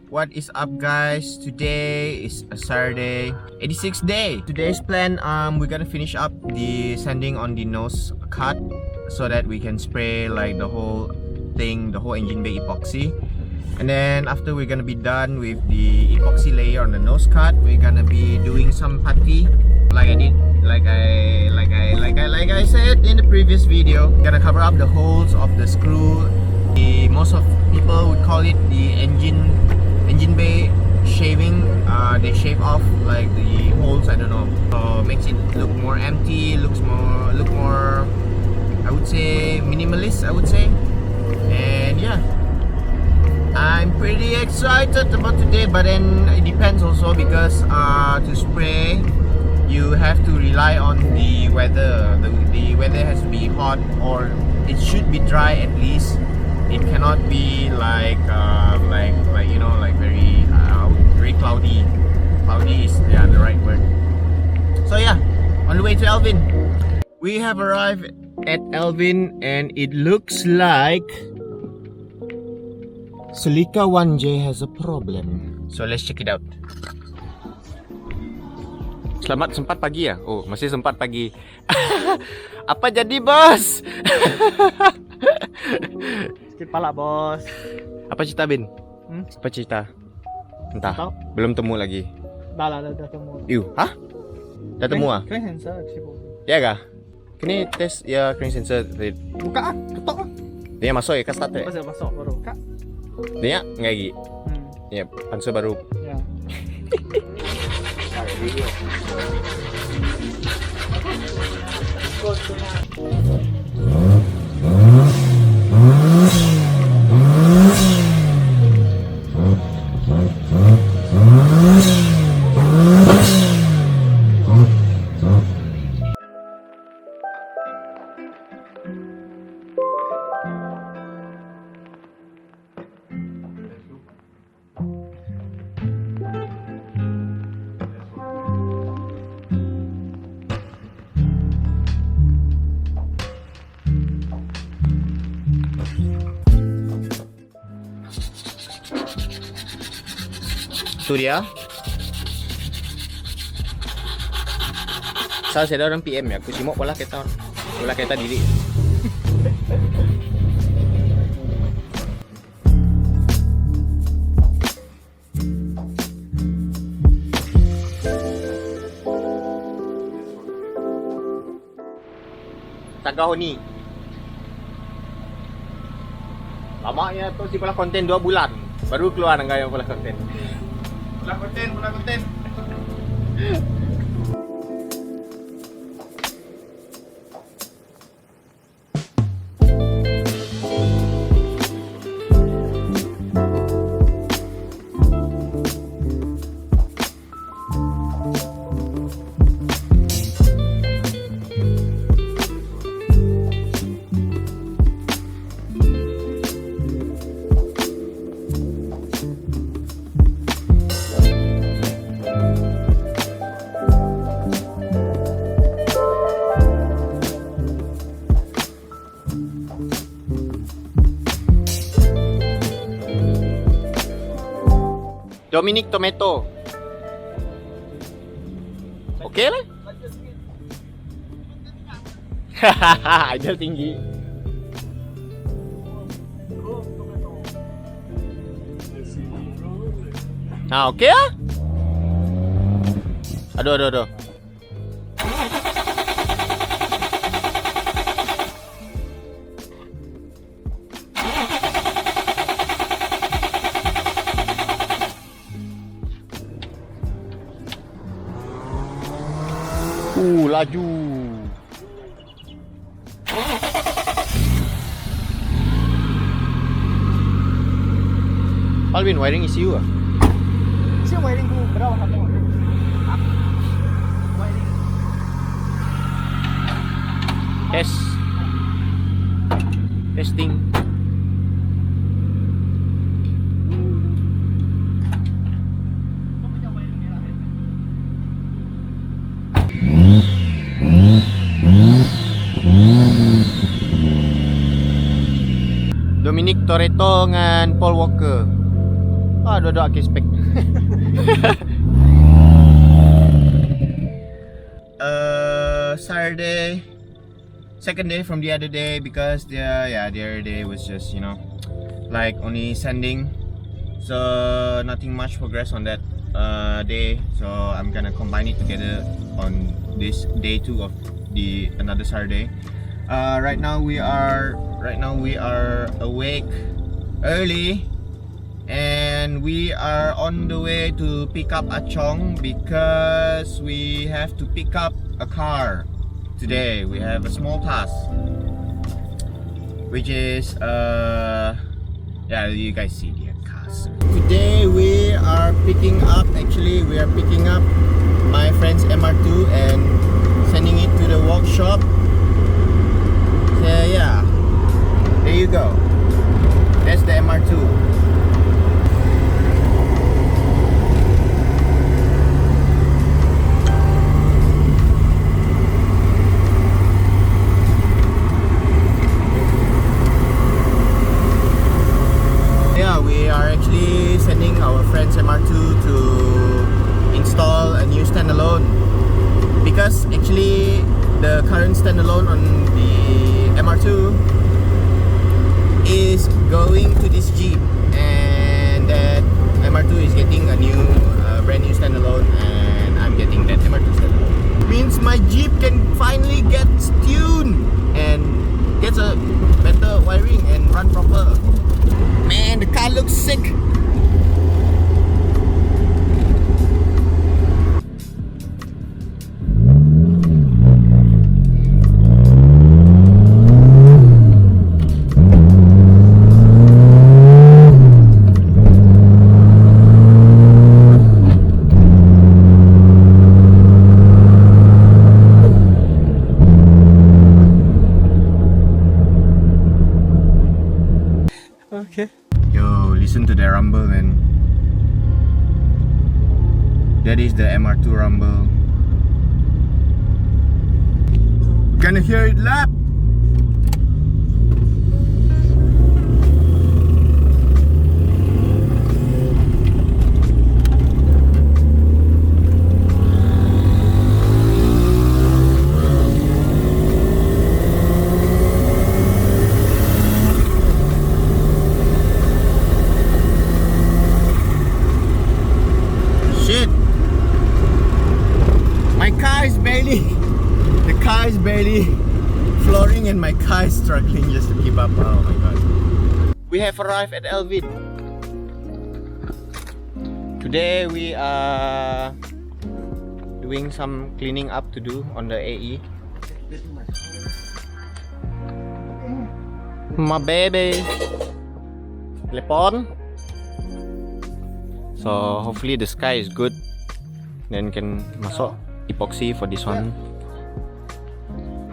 What is up, guys? Today is a Saturday, 86 day. Today's plan, we're gonna finish up the sanding on the nose cut so that we can spray like the whole thing, the whole engine bay epoxy. And then after we're gonna be done with the epoxy layer on the nose cut, we're gonna be doing some putty like I said in the previous video. Gonna cover up the holes of the screw. Most of people would call it the engine bay shaving. They shave off like the holes, I don't know, so makes it look more empty, look more I would say minimalist, I would say. And yeah, I'm pretty excited about today, but then it depends also because to spray you have to rely on the weather. The weather has to be hot, or it should be dry at least. It cannot be like you know, like very cloudy. Cloudy is, yeah, the right word. So yeah, on the way to Elvin. We have arrived at Elvin and it looks like Celica 1J has a problem. So let's check it out. Selamat sempat pagi ya? Oh, masih sempat pagi. Apa jadi, bos? Sakit pala, bos. Apa cerita, Bin? Apa cerita? Entah. Tahu? Belum temu lagi. Dah temu. Hah? Dah temu ah? Crank sensor siapa? Ya kah? Kini tes ya crank sensor. Buka ah, ketok ah. Dia masuk ya ke starter? Pasal masuk baru buka. Dia enggak lagi. Ya, pansel baru. Ya. Tu dia. Saya ada orang PM ya. Aku simok bola kereta diri. Tagah ni. Lamanya tu si bola konten 2 bulan. Baru keluar dengan yang bola konten. Bola konten. Dominic Tomato. Okey lah. Hahaha, idol tinggi. Nah, okey lah. Aduh. Laju. Alvin, wiring ECU ah? Siapa wiring tu berapa satu? Wiring. Testing. Dominic Toretto dengan Paul Walker. dua-dua aku spek. Saturday, second day from the other day, because the other day was just, you know, like only sending, so nothing much progress on that day. So I'm gonna combine it together on this day 2 of the another Saturday. Right now we are awake early, and we are on the way to pick up Achong because we have to pick up a car today. We have a small task, which is yeah, you guys see the cars. Today we are picking up my friend's MR2 and sending it to the workshop. So yeah, there you go. That's the MR2. We are actually sending our friend's MR2 to install a new standalone, because actually the current standalone on the MR2 is going to this Jeep, and that MR2 is getting a new brand new standalone, and I'm getting that MR2 standalone. Means my Jeep can finally get tuned and gets a better wiring and run proper. Man, the car looks sick. Okay. Yo, listen to the rumble, man. That is the MR2 rumble. Gonna hear it lap. The car is barely flooring, and my car is struggling just to keep up. Oh my god. We have arrived at Elvin. Today we are doing some cleaning up to do on the AE. My baby Lepon. So hopefully the sky is good, then can masuk epoxy for this one.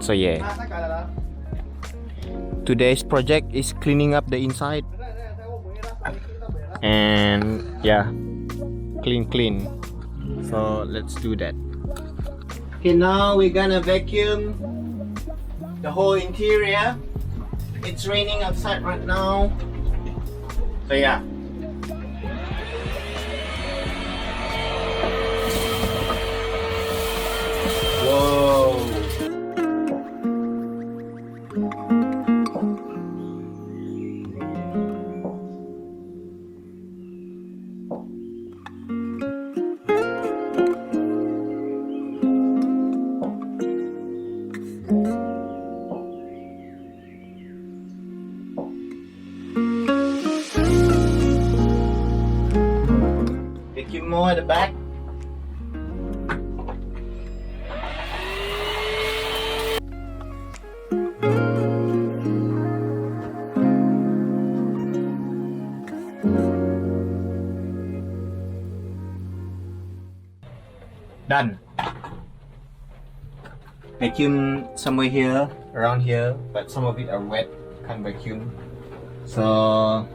So yeah, today's project is cleaning up the inside, and yeah, clean. So let's do that. Okay, now we're gonna vacuum the whole interior. It's raining outside right now, so yeah. Whoa. Vacuum more at the back. Done. Vacuum somewhere here, around here, but some of it are wet, can't vacuum. So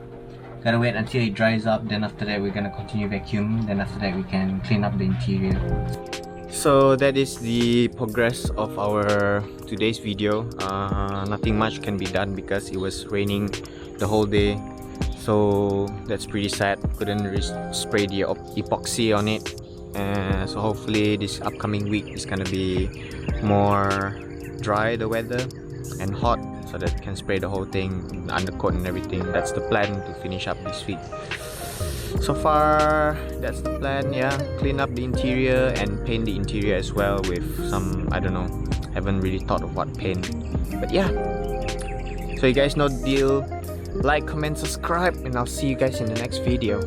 gotta wait until it dries up, then after that we're gonna continue vacuum, then after that we can clean up the interior. So that is the progress of our today's video. Nothing much can be done because it was raining the whole day. So that's pretty sad. Couldn't spray the epoxy on it. So hopefully this upcoming week is gonna be more dry, the weather, and hot, so that can spray the whole thing, the undercoat and everything. That's the plan to finish up this week. So far, that's the plan. Yeah, clean up the interior and paint the interior as well with some, I don't know, haven't really thought of what paint, but yeah. So you guys know the deal. Like, comment, subscribe, and I'll see you guys in the next video.